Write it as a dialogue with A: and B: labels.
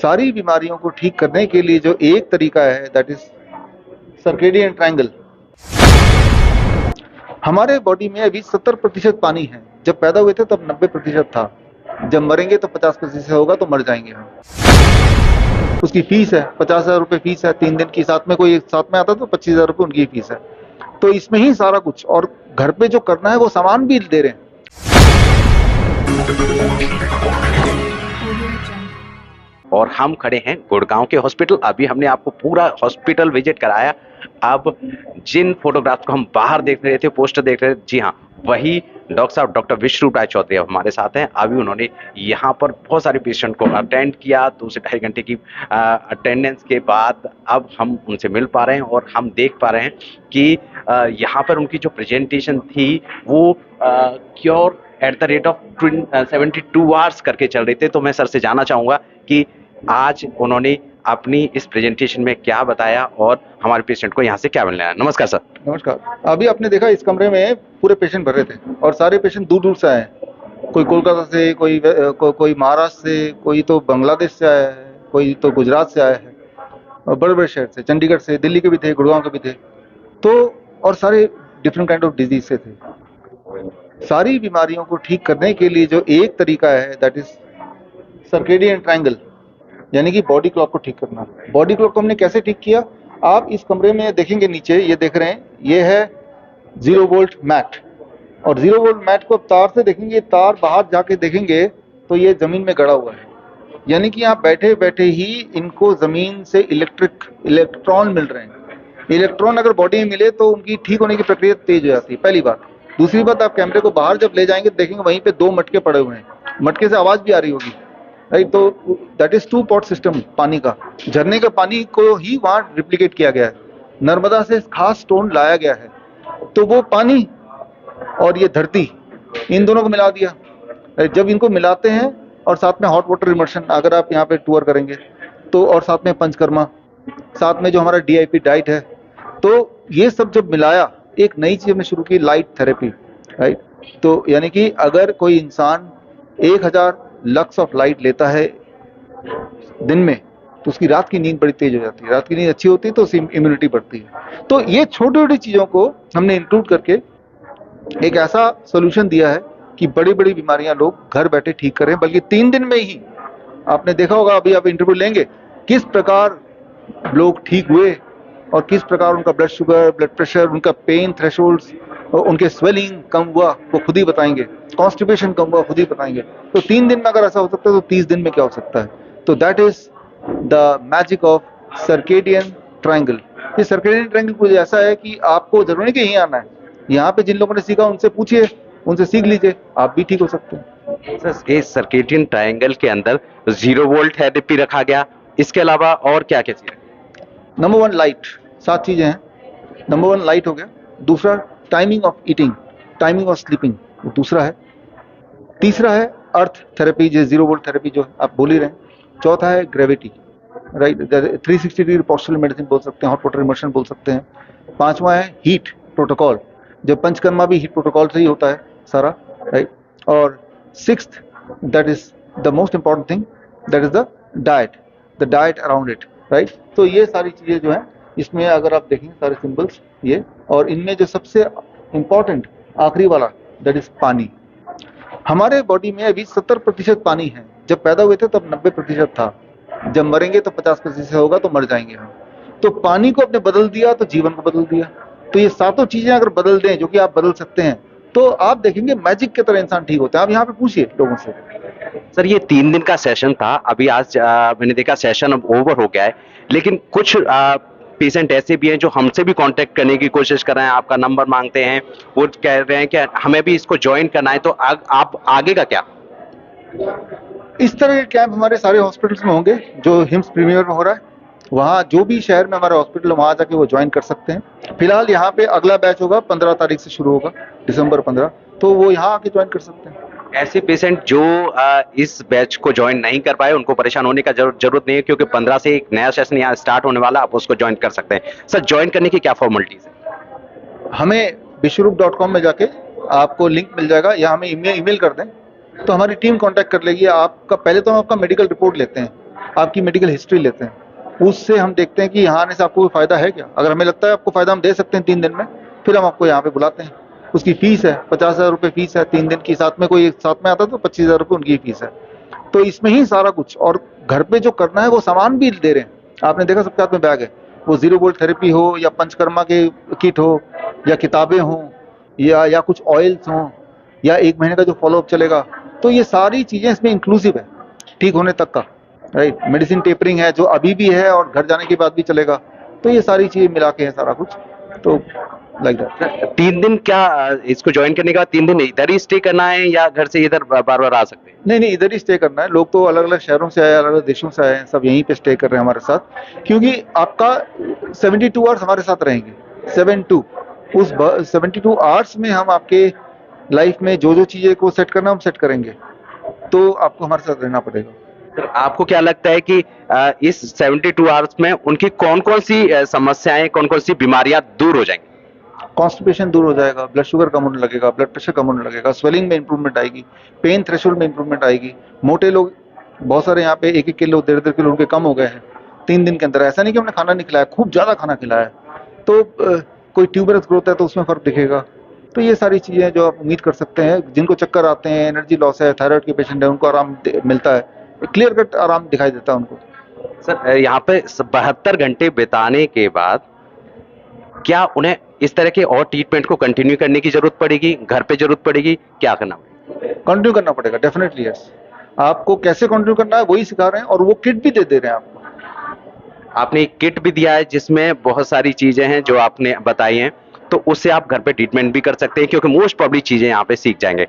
A: सारी बीमारियों को ठीक करने के लिए जो एक तरीका है दैट इज सर्केडियन ट्रायंगल। हमारे बॉडी में अभी 70% पानी है। जब पैदा हुए थे तब 90% था। जब मरेंगे तो 50% होगा, तो मर जाएंगे हम। उसकी फीस है 50,000 रुपये फीस है 3 दिन की। साथ में कोई साथ में आता तो 25,000 रुपये उनकी फीस है। तो इसमें ही सारा कुछ, और घर पे जो करना है वो सामान भी दे रहे हैं।
B: और हम खड़े हैं गुड़गांव के हॉस्पिटल। अभी हमने आपको पूरा हॉस्पिटल विजिट कराया। अब जिन फोटोग्राफ्स को हम बाहर देख रहे थे, पोस्टर देख रहे थे, जी हाँ, वही डॉक्टर साहब डॉक्टर विश्वरूप राय चौधरी हमारे साथ हैं। अभी उन्होंने यहाँ पर बहुत सारे पेशेंट को अटेंड किया। 2 से ढाई घंटे की अटेंडेंस के बाद अब हम उनसे मिल पा रहे हैं और हम देख पा रहे हैं कि यहाँ पर उनकी जो प्रेजेंटेशन थी वो cure at the rate of 72 hours करके चल रहे थे। तो मैं सर से जानना चाहूँगा कि आज उन्होंने अपनी इस प्रेजेंटेशन में क्या बताया और हमारे पेशेंट को यहाँ से क्या मिलना है। नमस्कार सर।
A: नमस्कार। अभी आपने देखा इस कमरे में पूरे पेशेंट भरे थे और सारे पेशेंट दूर दूर से आए हैं। कोई कोलकाता से, कोई महाराष्ट्र से, कोई तो बांग्लादेश से आया है, कोई तो गुजरात से आया है, और बड़े बड़े शहर से, चंडीगढ़ से, दिल्ली के भी थे, गुड़गांव के भी थे। तो और सारे डिफरेंट काइंड ऑफ डिजीज से थे। सारी बीमारियों को ठीक करने के लिए जो एक तरीका है दैट इज सर्केडियन ट्रायंगल, यानी कि बॉडी क्लॉक को ठीक करना। बॉडी क्लॉक को हमने कैसे ठीक किया, आप इस कमरे में देखेंगे, नीचे ये देख रहे हैं, ये है 0 वोल्ट मैट। और 0 वोल्ट मैट को आप तार से देखेंगे, तार बाहर जाके देखेंगे तो ये जमीन में गड़ा हुआ है। यानी कि आप बैठे बैठे ही इनको जमीन से इलेक्ट्रॉन मिल रहे हैं। इलेक्ट्रॉन अगर बॉडी में मिले तो उनकी ठीक होने की प्रक्रिया तेज हो जाती है, पहली बात। दूसरी बात, आप कैमरे को बाहर जब ले जाएंगे देखेंगे वहीं पे 2 मटके पड़े हुए हैं। मटके से आवाज भी आ रही होगी, राइट। तो दैट इज 2 पॉट सिस्टम पानी का। झरने का पानी को ही वहां रिप्लिकेट किया गया है। नर्मदा से खास स्टोन लाया गया है, तो वो पानी और ये धरती, इन दोनों को मिला दिया। जब इनको मिलाते हैं और साथ में हॉट वाटर इमर्शन, अगर आप यहाँ पे टूर करेंगे तो, और साथ में पंचकर्मा, साथ में जो हमारा DIP डाइट है, तो ये सब जब मिलाया, एक नई चीज हमने शुरू की, लाइट थेरेपी, राइट। तो यानी कि अगर कोई इंसान 1000 लक्स ऑफ लाइट लेता है दिन में, तो उसकी रात की नींद बड़ी तेज हो जाती है। रात की नींद अच्छी होती है तो उसकी इम्यूनिटी बढ़ती है। तो ये छोटी छोटी चीजों को हमने इंक्लूड करके एक ऐसा सोल्यूशन दिया है कि बड़ी बड़ी बीमारियां लोग घर बैठे ठीक करें, बल्कि 3 दिन में ही। आपने देखा होगा, अभी आप इंटरव्यू लेंगे, किस प्रकार लोग ठीक हुए और किस प्रकार उनका ब्लड शुगर, ब्लड प्रेशर, उनका पेन थ्रेशोल्ड्स, उनके स्वेलिंग कम हुआ, वो खुद ही बताएंगे। कॉन्स्टिपेशन कम हुआ, खुद ही बताएंगे। तो 3 दिन में अगर ऐसा हो सकता है तो 30 दिन में क्या हो सकता है। तो that is the magic of circadian triangle. ये सर्केडियन ट्रायंगल कुछ ऐसा है कि आपको जरूरी नहीं कि यहीं आना है। यहाँ पे जिन लोगों ने सीखा उनसे पूछिए, उनसे सीख लीजिए, आप भी ठीक हो सकते हैं।
B: सर, इस सर्केडियन ट्रायंगल के अंदर 0 वोल्ट थेरेपी रखा गया, इसके अलावा और क्या क्या चीजें?
A: नंबर 1 लाइट, 7 चीजें हैं। नंबर 1 लाइट हो गया। दूसरा timing of eating, timing of sleeping, दूसरा है। तीसरा है अर्थ थेरेपी, जो 0 वोल्ट थेरेपी जो आप बोल ही रहे हैं। चौथा है gravity, right, 360 degree postural medicine बोल सकते हैं, हॉट वाटर इमर्शन बोल सकते हैं। 5वां है हीट प्रोटोकॉल, जब पंचकर्मा भी हीट प्रोटोकॉल से ही होता है सारा, राइट। और 6th, that is the most important thing, that is the diet around it, right. तो ये सारी चीजें जो है इसमें, अगर आप देखेंगे सारे सिंबल्स ये, और इनमें जो सबसे इंपॉर्टेंट आखिरी वाला, दैट इज पानी। हमारे बॉडी में अभी 70% पानी है। जब पैदा हुए थे तब 90% था। जब मरेंगे तो 50% होगा, तो मर जाएंगे हम। तो पानी को आपने बदल दिया तो जीवन को बदल दिया। तो ये 7 चीजें अगर बदल दें, जो कि आप बदल सकते हैं, तो आप देखेंगे मैजिक की तरह इंसान ठीक होता है। आप यहाँ पे पूछिए लोगों से।
B: सर, ये 3 दिन का सेशन था। अभी आज मैंने देखा सेशन अब ओवर हो गया है, लेकिन कुछ पेशेंट ऐसे भी हैं जो हमसे भी कांटेक्ट करने की कोशिश कर रहे हैं, आपका नंबर मांगते हैं, वो कह रहे हैं कि हमें भी इसको ज्वाइन करना है। तो आप आगे का क्या?
A: इस तरह के कैंप हमारे सारे हॉस्पिटल्स में होंगे, जो हिम्स प्रीमियर में हो रहा है। वहाँ जो भी शहर में हमारा हॉस्पिटल है, वहाँ जाके वो ज्वाइन कर सकते हैं। फिलहाल यहाँ पे अगला बैच होगा 15 तारीख से शुरू होगा, दिसंबर 15, तो वो यहाँ आके ज्वाइन कर सकते हैं।
B: ऐसे पेशेंट जो इस बैच को ज्वाइन नहीं कर पाए, उनको परेशान होने का जरूरत नहीं है, क्योंकि 15 से एक नया सेशन यहाँ स्टार्ट होने वाला, आप उसको ज्वाइन कर सकते हैं। सर, ज्वाइन करने की क्या फॉर्मेलिटीज है?
A: हमें विश्वरूप.com में जाके आपको लिंक मिल जाएगा, या हमें ईमेल कर दें तो हमारी टीम कांटेक्ट कर लेगी आपका। पहले तो हम आपका मेडिकल रिपोर्ट लेते हैं आपकी मेडिकल हिस्ट्री लेते हैं, उससे हम देखते हैं कि यहाँ आने से आपको कोई फायदा है क्या। अगर हमें लगता है आपको फायदा हम दे सकते हैं 3 दिन में, फिर हम आपको यहाँ पे बुलाते हैं। उसकी फीस है 50,000 रुपये फीस है 3 दिन की, साथ में कोई साथ में आता तो 25,000 रुपये उनकी फीस है। तो इसमें ही सारा कुछ, और घर पे जो करना है वो सामान भी दे रहे हैं। आपने देखा सबके हाथ में बैग है, वो 0 वोल्ट थेरेपी हो या पंचकर्मा के किट हो या किताबें हों या कुछ ऑयल्स हों या 1 महीने का जो फॉलोअप चलेगा, तो ये सारी चीजें इसमें इंक्लूसिव है ठीक होने तक का, राइट। मेडिसिन टेपरिंग है जो अभी भी है और घर जाने के बाद भी चलेगा, तो ये सारी चीजें मिला के है सारा कुछ, तो लाइक दैट।
B: 3 दिन क्या इसको ज्वाइन करने के बाद 3 दिन इधर ही स्टे करना है या घर से इधर बार बार आ सकते हैं?
A: नहीं नहीं, इधर ही स्टे करना है। लोग तो अलग अलग शहरों से आए, अलग अलग देशों से आए हैं, सब यहीं पे स्टे कर रहे हैं हमारे साथ, क्योंकि आपका 72 आवर्स हमारे साथ रहेंगे। 72 उस 72 आवर्स में हम आपके लाइफ में जो जो चीजें को सेट करना हम सेट करेंगे, तो आपको हमारे साथ रहना पड़ेगा।
B: सर आपको क्या लगता है कि इस 72 आवर्स में उनकी कौन कौन सी समस्याएं, कौन कौन सी बीमारियां दूर हो जाएंगी?
A: कॉन्स्टिपेशन दूर हो जाएगा, ब्लड शुगर कम होने लगेगा, ब्लड प्रेशर कम होने लगेगा, स्वेलिंग में इंप्रूवमेंट आएगी, पेन थ्रेशोल्ड में इंप्रूवमेंट आएगी। मोटे लोग बहुत सारे यहाँ पे 1-1 किलो 1.5 किलो उनके कम हो गए हैं 3 दिन के अंदर। ऐसा नहीं कि हमने खाना नहीं खिलाया, खूब ज्यादा खाना खिलाया है, तो कोई ट्यूबरस ग्रोथ है तो उसमें फर्क दिखेगा। तो ये सारी चीजें जो आप उम्मीद कर सकते हैं, जिनको चक्कर आते हैं, एनर्जी लॉस है, थायराइड के पेशेंट है, उनको आराम मिलता है, क्लियर कट आराम दिखाई देता है उनको।
B: सर यहाँ पे 72 घंटे बिताने के बाद क्या उन्हें इस तरह के और ट्रीटमेंट को कंटिन्यू करने की जरूरत पड़ेगी, घर पे जरूरत पड़ेगी, क्या करना पड़ेगा?
A: कंटिन्यू करना पड़ेगा, डेफिनेटली यस। आपको कैसे कंटिन्यू करना है वही सिखा रहे हैं, और वो किट भी दे रहे हैं आपको।
B: आपने एक किट भी दिया है जिसमें बहुत सारी चीजें हैं जो आपने बताई हैं, तो उससे आप घर पे ट्रीटमेंट भी कर सकते हैं, क्योंकि मोस्ट प्रॉब्ली चीजें यहाँ पे सीख जाएंगे।